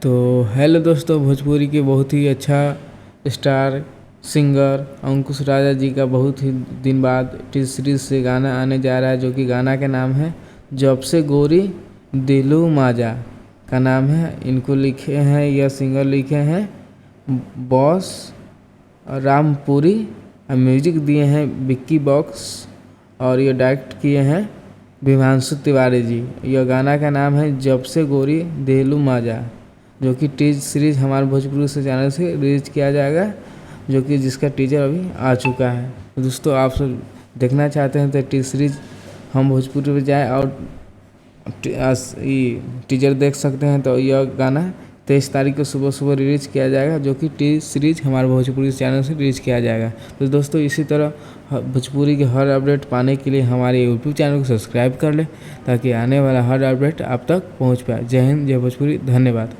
तो हेलो दोस्तों, भोजपुरी के बहुत ही अच्छा स्टार सिंगर अंकुश राजा जी का बहुत ही दिन बाद टी सीरीज से गाना आने जा रहा है, जो कि गाना का नाम है जब से गोरी दिलू माजा का नाम है। इनको लिखे हैं, यह सिंगर लिखे हैं बॉस रामपुरी और म्यूजिक दिए हैं विक्की बॉक्स और ये डायरेक्ट किए हैं विभांशु तिवारी जी। यह गाना का नाम है जब से गोरी दिलू माजा, जो कि टीज सीरीज हमारे भोजपुरी से चैनल से रिलीज किया जाएगा, जो कि जिसका टीजर अभी आ चुका है। तो दोस्तों, आप सब देखना चाहते हैं तो टीज सीरीज हम भोजपुरी में जाएँ और टीजर देख सकते हैं। तो यह गाना 23 तारीख को सुबह सुबह रिलीज किया जाएगा, जो कि टीज सीरीज हमारे भोजपुरी चैनल से रिलीज किया जाएगा। तो दोस्तों, इसी तरह भोजपुरी के हर अपडेट पाने के लिए हमारे यूट्यूब चैनल को सब्सक्राइब कर लें, ताकि आने वाला हर अपडेट आप तक पहुंच पाए। जय हिंद, जय भोजपुरी, धन्यवाद।